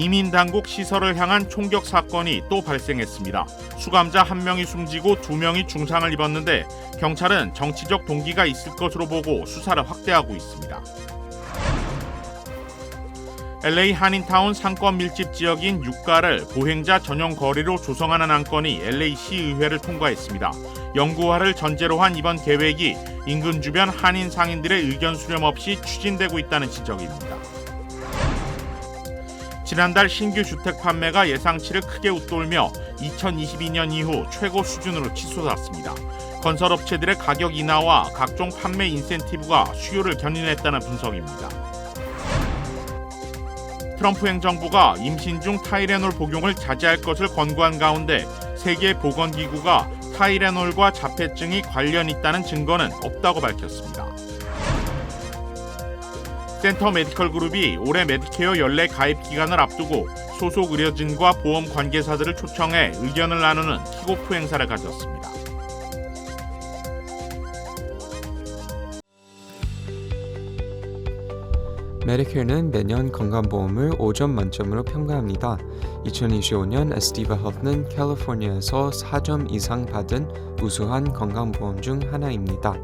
이민당국 시설을 향한 총격 사건이 또 발생했습니다. 수감자 1명이 숨지고 2명이 중상을 입었는데 경찰은 정치적 동기가 있을 것으로 보고 수사를 확대하고 있습니다. LA 한인타운 상권 밀집 지역인 유가를 보행자 전용 거리로 조성하는 안건이 LA 시의회를 통과했습니다. 영구화를 전제로 한 이번 계획이 인근 주변 한인 상인들의 의견 수렴 없이 추진되고 있다는 지적입니다. 지난달 신규 주택 판매가 예상치를 크게 웃돌며 2022년 이후 최고 수준으로 치솟았습니다. 건설업체들의 가격 인하와 각종 판매 인센티브가 수요를 견인했다는 분석입니다. 트럼프 행정부가 임신 중 타이레놀 복용을 자제할 것을 권고한 가운데 세계보건기구가 타이레놀과 자폐증이 관련 있다는 증거는 없다고 밝혔습니다. 센터 메디컬 그룹이 올해 메디케어 연례 가입 기간을 앞두고 소속 의료진과 보험 관계사들을 초청해 의견을 나누는 킥오프 행사를 가졌습니다. 메디케어는 매년 건강보험을 5점 만점으로 평가합니다. 2025년 에스티바 헬스는 캘리포니아에서 4점 이상 받은 우수한 건강보험 중 하나입니다.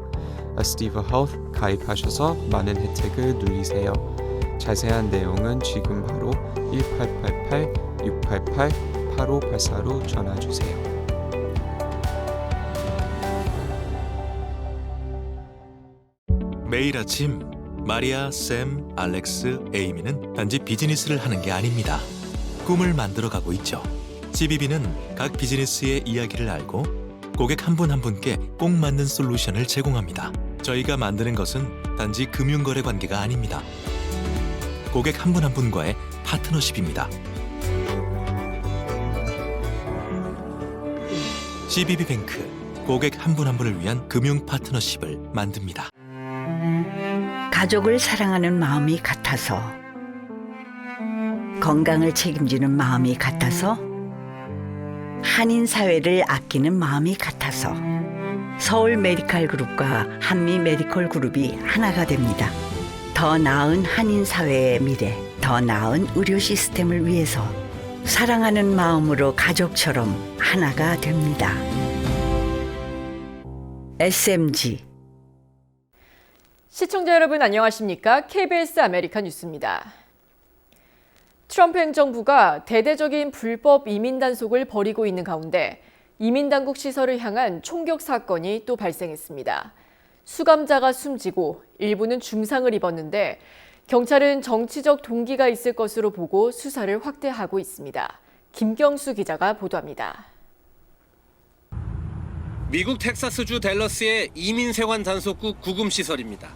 에스티바 헬스 가입하셔서 많은 혜택을 누리세요. 자세한 내용은 지금 바로 1888-688-8584로 전화주세요. 매일 아침 마리아, 샘, 알렉스, 에이미는 단지 비즈니스를 하는 게 아닙니다. 꿈을 만들어가고 있죠. CBB는 각 비즈니스의 이야기를 알고 고객 한 분 한 분께 꼭 맞는 솔루션을 제공합니다. 저희가 만드는 것은 단지 금융거래 관계가 아닙니다. 고객 한 분 한 분과의 파트너십입니다. CBB뱅크, 고객 한 분 한 분을 위한 금융 파트너십을 만듭니다. 가족을 사랑하는 마음이 같아서, 건강을 책임지는 마음이 같아서, 한인 사회를 아끼는 마음이 같아서 서울 메디컬 그룹과 한미 메디컬 그룹이 하나가 됩니다. 더 나은 한인 사회의 미래, 더 나은 의료 시스템을 위해서 사랑하는 마음으로 가족처럼 하나가 됩니다. SMG. 시청자 여러분 안녕하십니까? KBS 아메리카 뉴스입니다. 트럼프 행정부가 대대적인 불법 이민 단속을 벌이고 있는 가운데 이민당국 시설을 향한 총격 사건이 또 발생했습니다. 수감자가 숨지고 일부는 중상을 입었는데 경찰은 정치적 동기가 있을 것으로 보고 수사를 확대하고 있습니다. 김경수 기자가 보도합니다. 미국 텍사스주 댈러스의 이민세관 단속국 구금시설입니다.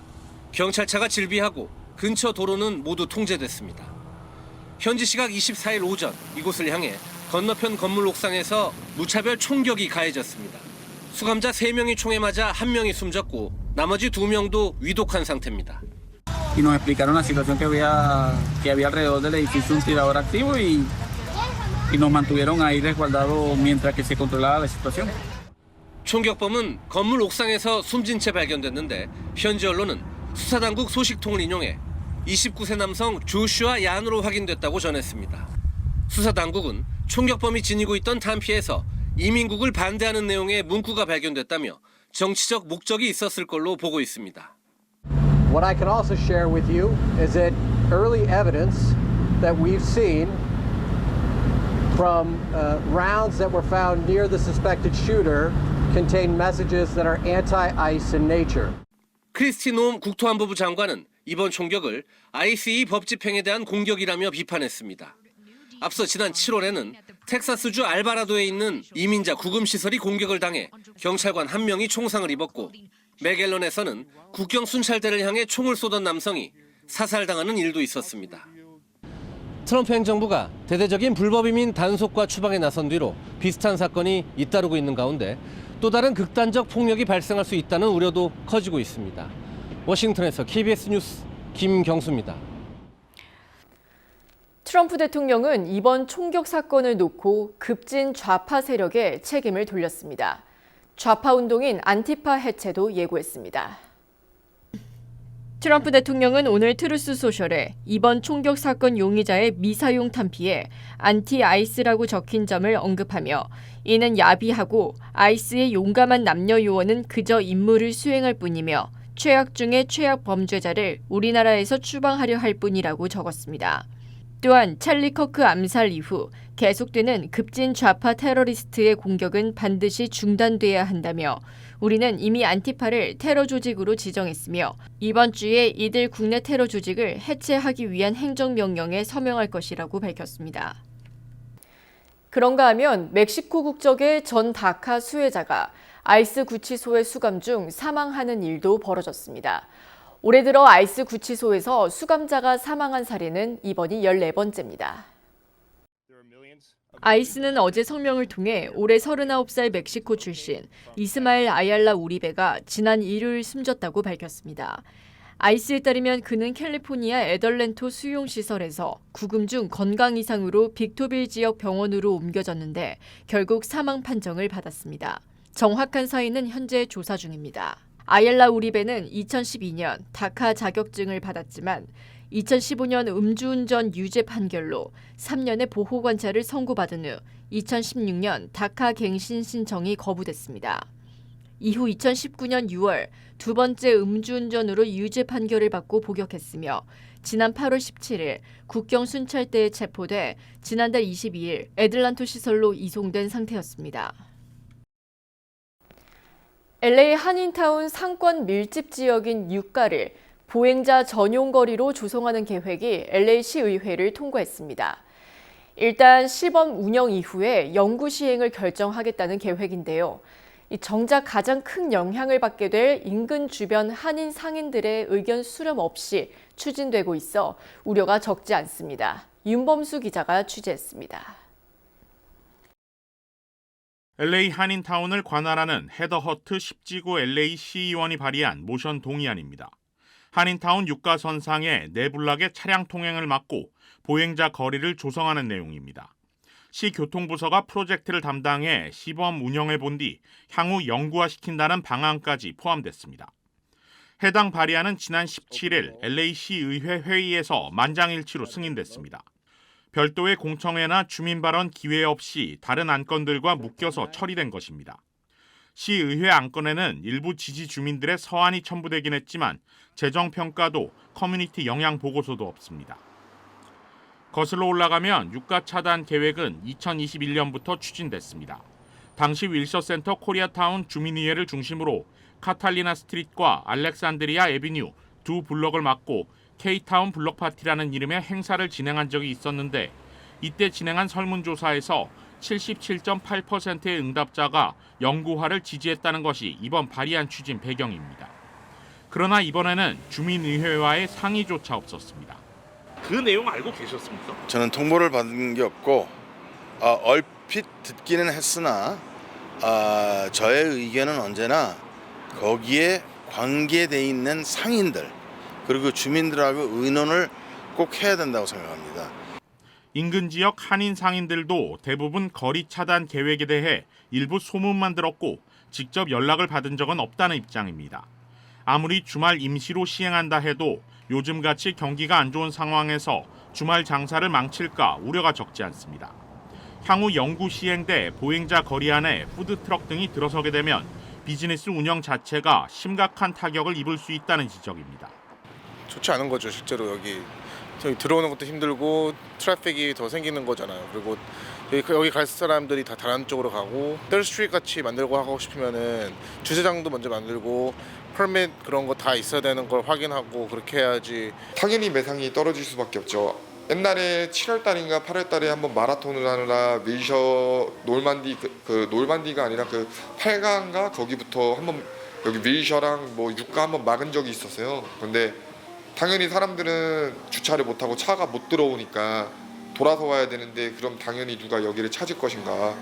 경찰차가 질비하고 근처 도로는 모두 통제됐습니다. 현지 시각 24일 오전 이곳을 향해 건너편 건물 옥상에서 무차별 총격이 가해졌습니다. 수감자 3명이 총에 맞아 1명이 숨졌고 나머지 2명도 위독한 상태입니다. Y nos explicaron la situación que había alrededor del edificio un tirador activo y nos mantuvieron ahí resguardados mientras que se controlaba la situación. 총격범은 건물 옥상에서 숨진 채 발견됐는데 현지 언론은 수사당국 소식통을 인용해 29세 남성 조슈아 얀으로 확인됐다고 전했습니다. 수사당국은 총격범이 지니고 있던 담피에서 이민국을 반대하는 내용의 문구가 발견됐다며 정치적 목적이 있었을 걸로 보고 있습니다. What I can also share with you is that early evidence that we've seen from rounds that were found near the suspected shooter contain messages that are anti-ICE in nature. 크리스티 놈 국토안보부 장관은 이번 총격을 ICE 법 집행에 대한 공격이라며 비판했습니다. 앞서 지난 7월에는 텍사스주 알바라도에 있는 이민자 구금시설이 공격을 당해 경찰관 1명이 총상을 입었고 맥앨런에서는 국경 순찰대를 향해 총을 쏘던 남성이 사살당하는 일도 있었습니다. 트럼프 행정부가 대대적인 불법이민 단속과 추방에 나선 뒤로 비슷한 사건이 잇따르고 있는 가운데 또 다른 극단적 폭력이 발생할 수 있다는 우려도 커지고 있습니다. 워싱턴에서 KBS 뉴스 김경수입니다. 트럼프 대통령은 이번 총격 사건을 놓고 급진 좌파 세력에 책임을 돌렸습니다. 좌파 운동인 안티파 해체도 예고했습니다. 트럼프 대통령은 오늘 트루스 소셜에 이번 총격 사건 용의자의 미사용 탄피에 안티 아이스라고 적힌 점을 언급하며 이는 야비하고 아이스의 용감한 남녀 요원은 그저 임무를 수행할 뿐이며 최악 중의 최악 범죄자를 우리나라에서 추방하려 할 뿐이라고 적었습니다. 또한 찰리 커크 암살 이후 계속되는 급진 좌파 테러리스트의 공격은 반드시 중단돼야 한다며 우리는 이미 안티파를 테러 조직으로 지정했으며 이번 주에 이들 국내 테러 조직을 해체하기 위한 행정명령에 서명할 것이라고 밝혔습니다. 그런가 하면 멕시코 국적의 전 다카 수혜자가 아이스 구치소에 수감 중 사망하는 일도 벌어졌습니다. 올해 들어 아이스 구치소에서 수감자가 사망한 사례는 이번이 14번째입니다. 아이스는 어제 성명을 통해 올해 39살 멕시코 출신 이스마엘 아얄라 우리베가 지난 일요일 숨졌다고 밝혔습니다. 아이스에 따르면 그는 캘리포니아 에덜렌토 수용시설에서 구금 중 건강 이상으로 빅토빌 지역 병원으로 옮겨졌는데 결국 사망 판정을 받았습니다. 정확한 사인은 현재 조사 중입니다. 아얄라 우리베는 2012년 다카 자격증을 받았지만 2015년 음주운전 유죄 판결로 3년의 보호관찰을 선고받은 후 2016년 다카 갱신 신청이 거부됐습니다. 이후 2019년 6월 두 번째 음주운전으로 유죄 판결을 받고 복역했으며 지난 8월 17일 국경 순찰대에 체포돼 지난달 22일 애들란토 시설로 이송된 상태였습니다. LA 한인타운 상권 밀집 지역인 유가를 보행자 전용 거리로 조성하는 계획이 LA시 의회를 통과했습니다. 일단 시범 운영 이후에 영구 시행을 결정하겠다는 계획인데요. 정작 가장 큰 영향을 받게 될 인근 주변 한인 상인들의 의견 수렴 없이 추진되고 있어 우려가 적지 않습니다. 윤범수 기자가 취재했습니다. LA 한인타운을 관할하는 헤더 허트 10지구 LA 시의원이 발의한 모션 동의안입니다. 한인타운 유가선상에 내블락의 차량 통행을 막고 보행자 거리를 조성하는 내용입니다. 시 교통부서가 프로젝트를 담당해 시범 운영해 본 뒤 향후 영구화시킨다는 방안까지 포함됐습니다. 해당 발의안은 지난 17일 LA시 의회 회의에서 만장일치로 승인됐습니다. 별도의 공청회나 주민 발언 기회 없이 다른 안건들과 묶여서 처리된 것입니다. 시의회 안건에는 일부 지지 주민들의 서한이 첨부되긴 했지만 재정평가도 커뮤니티 영향 보고서도 없습니다. 거슬러 올라가면 유가 차단 계획은 2021년부터 추진됐습니다. 당시 윌셔센터 코리아타운 주민의회를 중심으로 카탈리나 스트릿과 알렉산드리아 에비뉴 두 블럭을 막고 K타운 블럭 파티라는 이름의 행사를 진행한 적이 있었는데 이때 진행한 설문조사에서 77.8%의 응답자가 영구화를 지지했다는 것이 이번 발의안 추진 배경입니다. 그러나 이번에는 주민의회와의 상의조차 없었습니다. 그 내용 알고 계셨습니까? 저는 통보를 받은 게 없고 얼핏 듣기는 했으나 저의 의견은 언제나 거기에 관계돼 있는 상인들 그리고 주민들하고 의논을 꼭 해야 된다고 생각합니다. 인근 지역 한인 상인들도 대부분 거리 차단 계획에 대해 일부 소문만 들었고 직접 연락을 받은 적은 없다는 입장입니다. 아무리 주말 임시로 시행한다 해도 요즘같이 경기가 안 좋은 상황에서 주말 장사를 망칠까 우려가 적지 않습니다. 향후 영구 시행돼 보행자 거리 안에 푸드트럭 등이 들어서게 되면 비즈니스 운영 자체가 심각한 타격을 입을 수 있다는 지적입니다. 좋지 않은 거죠. 실제로 여기 들어오는 것도 힘들고 트래픽이 더 생기는 거잖아요. 그리고 여기 갈 사람들이 다 다른 쪽으로 가고 뜰스트리트 같이 만들고 하고 싶으면은 주차장도 먼저 만들고 퍼밋 그런 거 다 있어야 되는 걸 확인하고 그렇게 해야지. 당연히 매상이 떨어질 수밖에 없죠. 옛날에 7월 달인가 8월 달에 한번 마라톤을 하느라 밀셔 놀만디 그 놀만디가 아니라 그 8가인가 거기부터 한번 여기 밀셔랑 뭐 유가 한번 막은 적이 있었어요. 근데 당연히 사람들은 주차를 못 하고 차가 못 들어오니까 돌아서 와야 되는데 그럼 당연히 누가 여기를 찾을 것인가.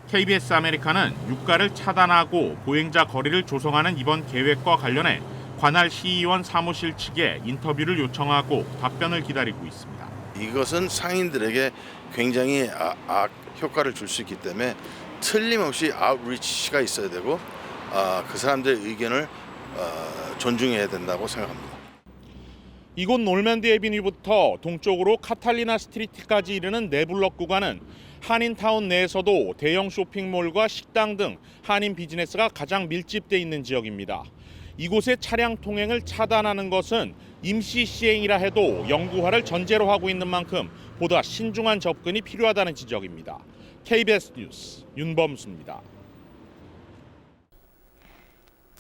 KBS 아메리카는 유가를 차단하고 보행자 거리를 조성하는 이번 계획과 관련해 관할 시의원 사무실 측에 인터뷰를 요청하고 답변을 기다리고 있습니다. 이것은 상인들에게 굉장히 효과를 줄 수 있기 때문에 틀림없이 아웃리치가 있어야 되고 그 사람들의 의견을 존중해야 된다고 생각합니다. 이곳 놀맨디 애비뉴부터 동쪽으로 카탈리나 스트리트까지 이르는 네블럭 구간은 한인타운 내에서도 대형 쇼핑몰과 식당 등 한인 비즈니스가 가장 밀집돼 있는 지역입니다. 이곳의 차량 통행을 차단하는 것은 임시 시행이라 해도 영구화를 전제로 하고 있는 만큼 보다 신중한 접근이 필요하다는 지적입니다. KBS 뉴스 윤범수입니다.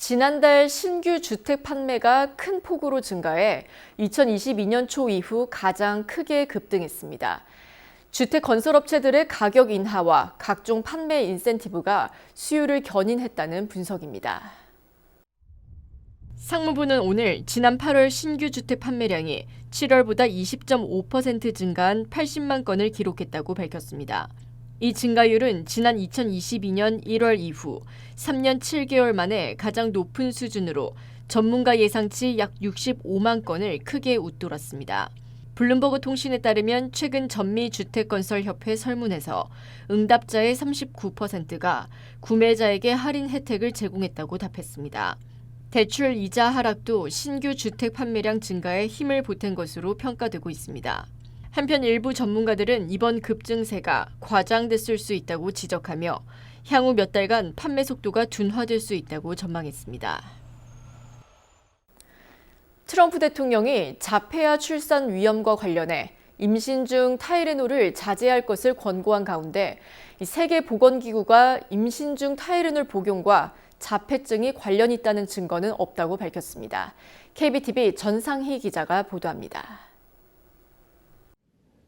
지난달 신규 주택 판매가 큰 폭으로 증가해 2022년 초 이후 가장 크게 급등했습니다. 주택 건설업체들의 가격 인하와 각종 판매 인센티브가 수요를 견인했다는 분석입니다. 상무부는 오늘 지난 8월 신규 주택 판매량이 7월보다 20.5% 증가한 80만 건을 기록했다고 밝혔습니다. 이 증가율은 지난 2022년 1월 이후 3년 7개월 만에 가장 높은 수준으로 전문가 예상치 약 65만 건을 크게 웃돌았습니다. 블룸버그 통신에 따르면 최근 전미주택건설협회 설문에서 응답자의 39%가 구매자에게 할인 혜택을 제공했다고 답했습니다. 대출 이자 하락도 신규 주택 판매량 증가에 힘을 보탠 것으로 평가되고 있습니다. 한편 일부 전문가들은 이번 급증세가 과장됐을 수 있다고 지적하며 향후 몇 달간 판매 속도가 둔화될 수 있다고 전망했습니다. 트럼프 대통령이 자폐아 출산 위험과 관련해 임신 중 타이레놀을 자제할 것을 권고한 가운데 세계보건기구가 임신 중 타이레놀 복용과 자폐증이 관련이 있다는 증거는 없다고 밝혔습니다. KBTV 전상희 기자가 보도합니다.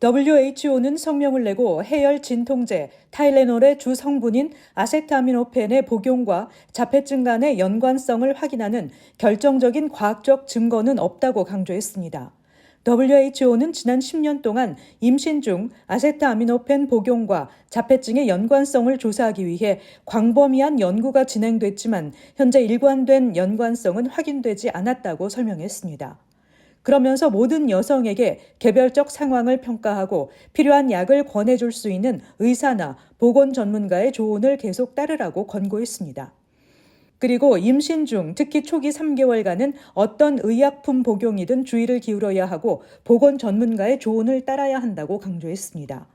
WHO는 성명을 내고 해열 진통제 타이레놀의 주 성분인 아세트아미노펜의 복용과 자폐증 간의 연관성을 확인하는 결정적인 과학적 증거는 없다고 강조했습니다. WHO는 지난 10년 동안 임신 중 아세트아미노펜 복용과 자폐증의 연관성을 조사하기 위해 광범위한 연구가 진행됐지만 현재 일관된 연관성은 확인되지 않았다고 설명했습니다. 그러면서 모든 여성에게 개별적 상황을 평가하고 필요한 약을 권해줄 수 있는 의사나 보건 전문가의 조언을 계속 따르라고 권고했습니다. 그리고 임신 중 특히 초기 3개월간은 어떤 의약품 복용이든 주의를 기울여야 하고 보건 전문가의 조언을 따라야 한다고 강조했습니다.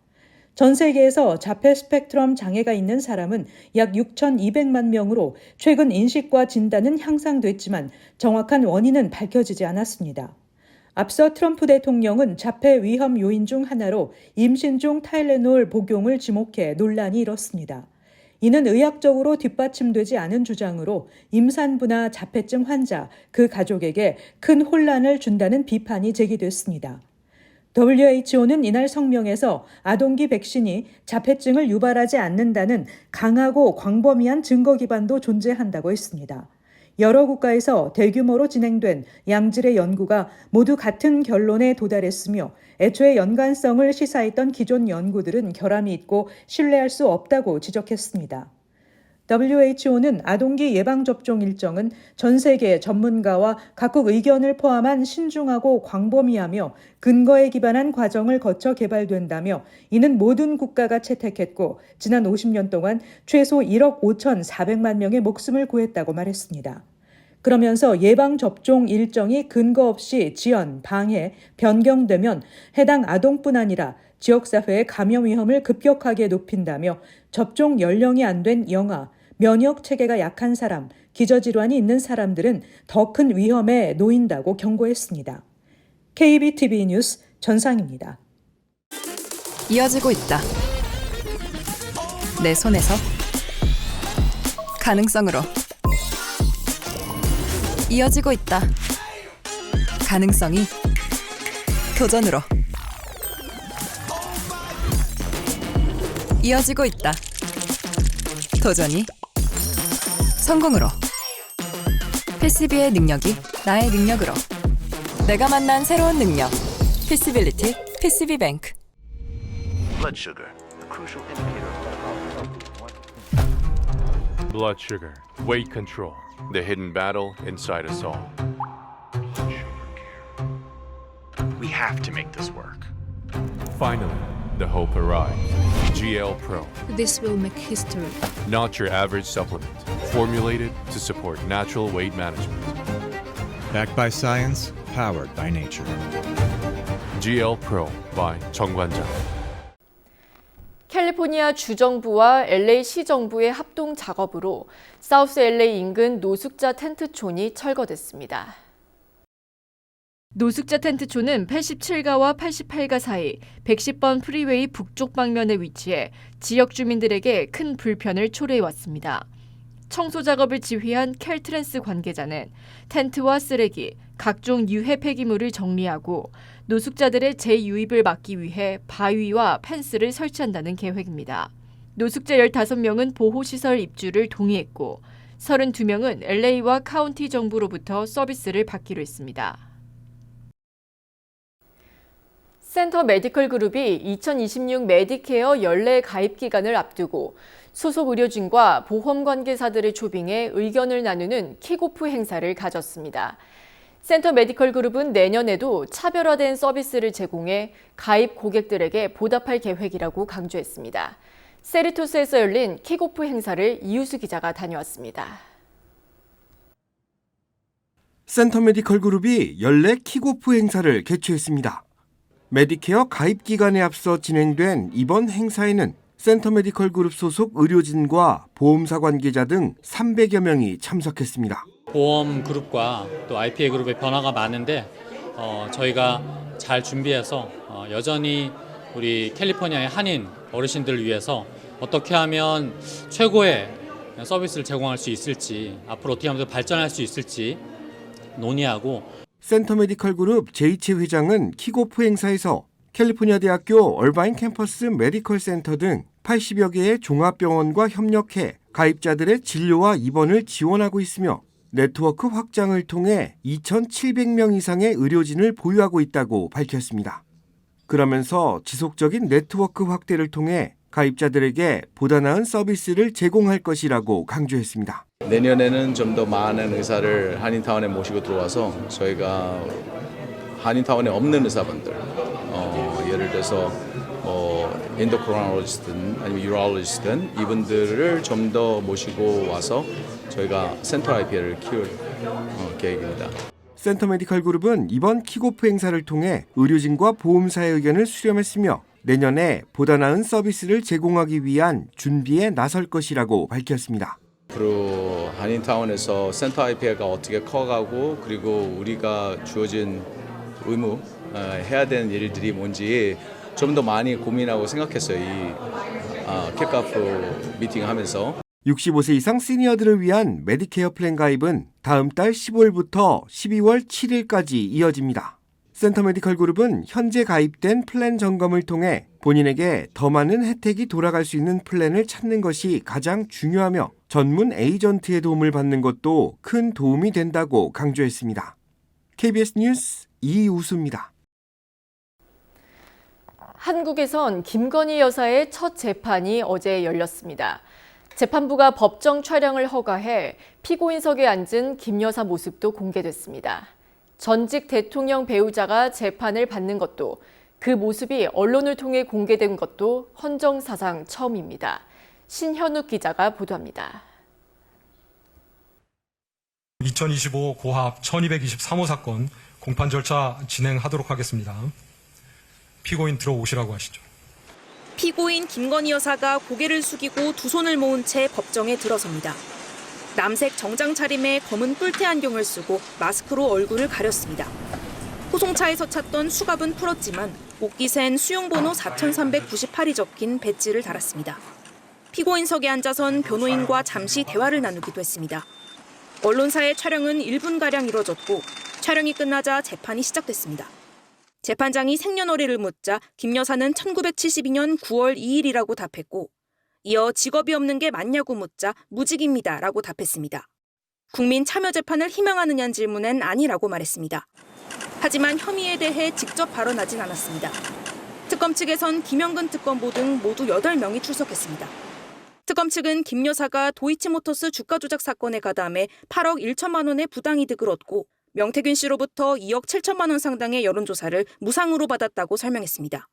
전 세계에서 자폐 스펙트럼 장애가 있는 사람은 약 6,200만 명으로 최근 인식과 진단은 향상됐지만 정확한 원인은 밝혀지지 않았습니다. 앞서 트럼프 대통령은 자폐 위험 요인 중 하나로 임신 중 타이레놀 복용을 지목해 논란이 일었습니다. 이는 의학적으로 뒷받침되지 않은 주장으로 임산부나 자폐증 환자, 그 가족에게 큰 혼란을 준다는 비판이 제기됐습니다. WHO는 이날 성명에서 아동기 백신이 자폐증을 유발하지 않는다는 강하고 광범위한 증거 기반도 존재한다고 했습니다. 여러 국가에서 대규모로 진행된 양질의 연구가 모두 같은 결론에 도달했으며 애초에 연관성을 시사했던 기존 연구들은 결함이 있고 신뢰할 수 없다고 지적했습니다. WHO는 아동기 예방접종 일정은 전 세계 전문가와 각국 의견을 포함한 신중하고 광범위하며 근거에 기반한 과정을 거쳐 개발된다며 이는 모든 국가가 채택했고 지난 50년 동안 최소 1억 5,400만 명의 목숨을 구했다고 말했습니다. 그러면서 예방접종 일정이 근거 없이 지연, 방해, 변경되면 해당 아동뿐 아니라 지역사회의 감염 위험을 급격하게 높인다며 접종 연령이 안 된 영아, 면역 체계가 약한 사람, 기저질환이 있는 사람들은 더 큰 위험에 놓인다고 경고했습니다. KBTV 뉴스 전상입니다. 이어지고 있다. 내 손에서 가능성으로 이어지고 있다. 가능성이 도전으로 이어지고 있다. 도전이 성공으로. PCB의 능력이 나의 능력으로. 내가 만난 새로운 능력. PC빌리티 PCB뱅크. Blood sugar, a crucial indicator of Blood sugar, weight control, the hidden battle inside us all. We have to make this work. Finally, the hope arrived. GL Pro. This will make history. Not your average supplement. Formulated to support natural weight management. Backed by science, Powered by nature. GL Pro by 정관장. 캘리포니아 주정부와 LA 시정부의 합동 작업으로 사우스 LA 인근 노숙자 텐트촌이 철거됐습니다. 노숙자 텐트촌은 87가와 88가 사이 110번 프리웨이 북쪽 방면에 위치해 지역 주민들에게 큰 불편을 초래해왔습니다. 청소 작업을 지휘한 캘트랜스 관계자는 텐트와 쓰레기, 각종 유해 폐기물을 정리하고 노숙자들의 재유입을 막기 위해 바위와 펜스를 설치한다는 계획입니다. 노숙자 15명은 보호시설 입주를 동의했고 32명은 LA와 카운티 정부로부터 서비스를 받기로 했습니다. 센터 메디컬 그룹이 2026 메디케어 연례 가입 기간을 앞두고 소속 의료진과 보험 관계사들을 초빙해 의견을 나누는 킥오프 행사를 가졌습니다. 센터 메디컬 그룹은 내년에도 차별화된 서비스를 제공해 가입 고객들에게 보답할 계획이라고 강조했습니다. 세리토스에서 열린 킥오프 행사를 이우수 기자가 다녀왔습니다. 센터 메디컬 그룹이 연례 킥오프 행사를 개최했습니다. 메디케어 가입 기간에 앞서 진행된 이번 행사에는 센터 메디컬 그룹 소속 의료진과 보험사 관계자 등 300여 명이 참석했습니다. 보험 그룹과 또 IPA 그룹의 변화가 많은데 저희가 잘 준비해서 여전히 우리 캘리포니아의 한인 어르신들을 위해서 어떻게 하면 최고의 서비스를 제공할 수 있을지, 앞으로 어떻게 하면 더 발전할 수 있을지 논의하고, 센터 메디컬 그룹 제이체 회장은 킥오프 행사에서 캘리포니아 대학교 얼바인 캠퍼스 메디컬 센터 등 80여 개의 종합병원과 협력해 가입자들의 진료와 입원을 지원하고 있으며 네트워크 확장을 통해 2,700명 이상의 의료진을 보유하고 있다고 밝혔습니다. 그러면서 지속적인 네트워크 확대를 통해 가입자들에게 보다 나은 서비스를 제공할 것이라고 강조했습니다. 내년에는 좀 더 많은 의사를 한인타운에 모시고 들어와서 저희가 한인타운에 없는 의사분들, 예를 들어서 엔도크로놀로지스트든 아니면 유로올로지스트든 이분들을 좀 더 모시고 와서 저희가 센터 IPA를 키울 계획입니다. 센터 메디컬 그룹은 이번 킥오프 행사를 통해 의료진과 보험사의 의견을 수렴했으며 내년에 보다 나은 서비스를 제공하기 위한 준비에 나설 것이라고 밝혔습니다. 앞으로 한인타운에서 센터 IPA가 어떻게 커가고 그리고 우리가 주어진 의무, 해야 되는 일들이 뭔지 좀 더 많이 고민하고 생각했어요. 이 킥오프 미팅하면서. 65세 이상 시니어들을 위한 메디케어 플랜 가입은 다음 달 15일부터 12월 7일까지 이어집니다. 센터 메디컬 그룹은 현재 가입된 플랜 점검을 통해 본인에게 더 많은 혜택이 돌아갈 수 있는 플랜을 찾는 것이 가장 중요하며 전문 에이전트의 도움을 받는 것도 큰 도움이 된다고 강조했습니다. KBS 뉴스 이우수입니다. 한국에선 김건희 여사의 첫 재판이 어제 열렸습니다. 재판부가 법정 촬영을 허가해 피고인석에 앉은 김 여사 모습도 공개됐습니다. 전직 대통령 배우자가 재판을 받는 것도, 그 모습이 언론을 통해 공개된 것도 헌정사상 처음입니다. 신현욱 기자가 보도합니다. 2025 고합 1223호 사건 공판 절차 진행하도록 하겠습니다. 피고인 들어오시라고 하시죠. 피고인 김건희 여사가 고개를 숙이고 두 손을 모은 채 법정에 들어섭니다. 남색 정장 차림에 검은 뿔테 안경을 쓰고 마스크로 얼굴을 가렸습니다. 호송차에서 찾던 수갑은 풀었지만 옷깃엔 수용번호 4398이 적힌 배지를 달았습니다. 피고인석에 앉아선 변호인과 잠시 대화를 나누기도 했습니다. 언론사의 촬영은 1분가량 이뤄졌고 촬영이 끝나자 재판이 시작됐습니다. 재판장이 생년월일을 묻자 김 여사는 1972년 9월 2일이라고 답했고, 이어 직업이 없는 게 맞냐고 묻자 무직입니다라고 답했습니다. 국민 참여 재판을 희망하느냐는 질문엔 아니라고 말했습니다. 하지만 혐의에 대해 직접 발언하진 않았습니다. 특검 측에선 김영근 특검보 등 모두 8명이 출석했습니다. 특검 측은 김 여사가 도이치모터스 주가 조작 사건에 가담해 8억 1천만 원의 부당이득을 얻고 명태균 씨로부터 2억 7천만 원 상당의 여론조사를 무상으로 받았다고 설명했습니다.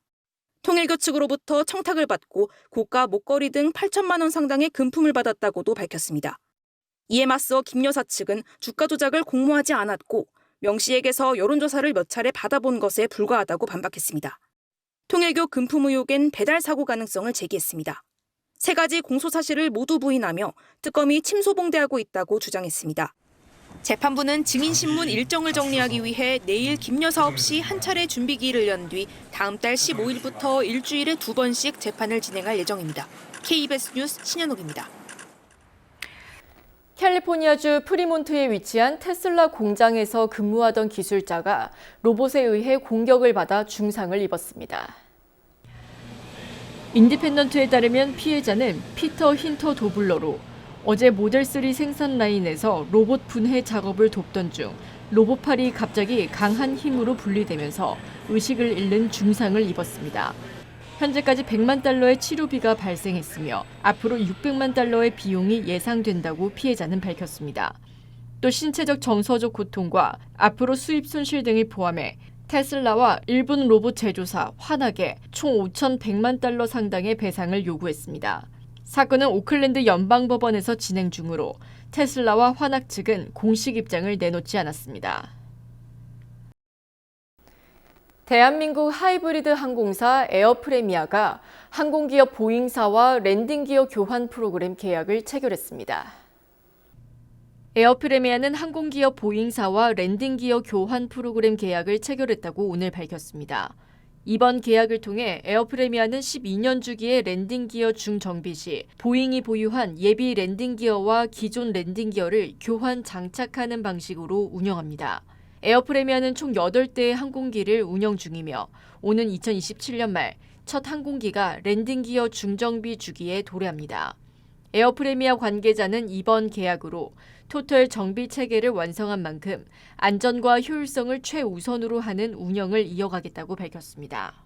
통일교 측으로부터 청탁을 받고 고가 목걸이 등 8천만 원 상당의 금품을 받았다고도 밝혔습니다. 이에 맞서 김 여사 측은 주가 조작을 공모하지 않았고 명 씨에게서 여론조사를 몇 차례 받아본 것에 불과하다고 반박했습니다. 통일교 금품 의혹엔 배달 사고 가능성을 제기했습니다. 세 가지 공소 사실을 모두 부인하며 특검이 침소봉대하고 있다고 주장했습니다. 재판부는 증인신문 일정을 정리하기 위해 내일 김 여사 없이 한 차례 준비기일을 연 뒤 다음 달 15일부터 일주일에 2번씩 재판을 진행할 예정입니다. KBS 뉴스 신현옥입니다. 캘리포니아주 프리몬트에 위치한 테슬라 공장에서 근무하던 기술자가 로봇에 의해 공격을 받아 중상을 입었습니다. 인디펜던트에 따르면 피해자는 피터 힌터 도블러로 어제 모델3 생산 라인에서 로봇 분해 작업을 돕던 중 로봇팔이 갑자기 강한 힘으로 분리되면서 의식을 잃는 중상을 입었습니다. 현재까지 100만 달러의 치료비가 발생했으며 앞으로 600만 달러의 비용이 예상된다고 피해자는 밝혔습니다. 또 신체적 정서적 고통과 앞으로 수입 손실 등을 포함해 테슬라와 일본 로봇 제조사 화낙에 총 5,100만 달러 상당의 배상을 요구했습니다. 사건은 오클랜드 연방법원에서 진행 중으로 테슬라와 화낙 측은 공식 입장을 내놓지 않았습니다. 대한민국 하이브리드 항공사 에어프레미아가 항공기업 보잉사와 랜딩기어 교환 프로그램 계약을 체결했습니다. 에어프레미아는 항공기업 보잉사와 랜딩기어 교환 프로그램 계약을 체결했다고 오늘 밝혔습니다. 이번 계약을 통해 에어프레미아는 12년 주기의 랜딩기어 중정비 시 보잉이 보유한 예비 랜딩기어와 기존 랜딩기어를 교환 장착하는 방식으로 운영합니다. 에어프레미아는 총 8대의 항공기를 운영 중이며 오는 2027년 말 첫 항공기가 랜딩기어 중정비 주기에 도래합니다. 에어프레미아 관계자는 이번 계약으로 토털 정비 체계를 완성한 만큼 안전과 효율성을 최우선으로 하는 운영을 이어가겠다고 밝혔습니다.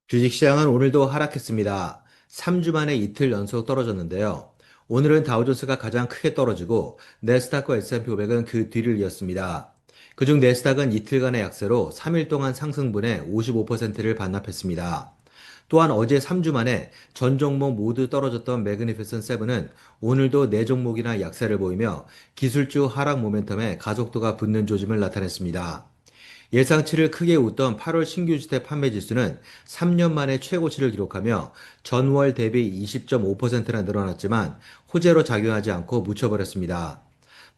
주식시장은 오늘도 하락했습니다. 3주 만에 이틀 연속 떨어졌는데요. 오늘은 다우존스가 가장 크게 떨어지고 내스닥과 S&P 500은 그 뒤를 이었습니다. 그중 내스닥은 이틀간의 약세로 3일 동안 상승분의 55%를 반납했습니다. 또한 어제 3주 만에 전 종목 모두 떨어졌던 매그니피센트 세븐은 오늘도 4종목이나 약세를 보이며 기술주 하락 모멘텀에 가속도가 붙는 조짐을 나타냈습니다. 예상치를 크게 웃던 8월 신규 주택 판매 지수는 3년 만에 최고치를 기록하며 전월 대비 20.5%나 늘어났지만 호재로 작용하지 않고 묻혀버렸습니다.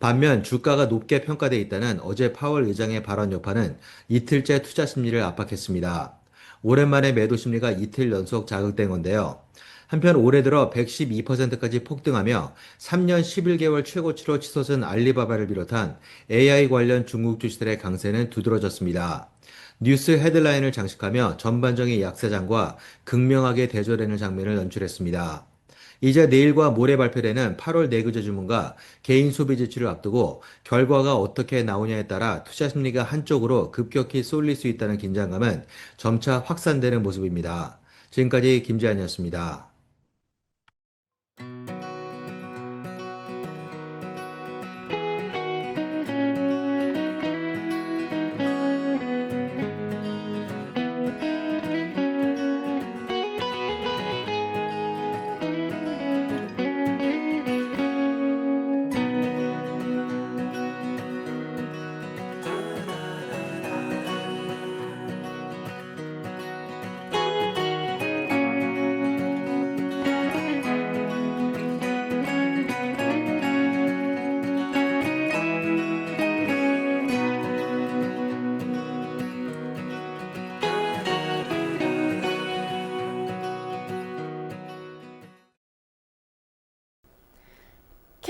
반면 주가가 높게 평가돼 있다는 어제 파월 의장의 발언 여파는 이틀째 투자 심리를 압박했습니다. 오랜만에 매도 심리가 이틀 연속 자극된 건데요. 한편 올해 들어 112%까지 폭등하며 3년 11개월 최고치로 치솟은 알리바바를 비롯한 AI 관련 중국 주식들의 강세는 두드러졌습니다. 뉴스 헤드라인을 장식하며 전반적인 약세장과 극명하게 대조되는 장면을 연출했습니다. 이제 내일과 모레 발표되는 8월 내구재 주문과 개인 소비 지출을 앞두고 결과가 어떻게 나오냐에 따라 투자 심리가 한쪽으로 급격히 쏠릴 수 있다는 긴장감은 점차 확산되는 모습입니다. 지금까지 김지한이었습니다.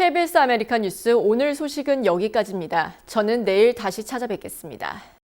KBS 아메리칸 뉴스 오늘 소식은 여기까지입니다. 저는 내일 다시 찾아뵙겠습니다.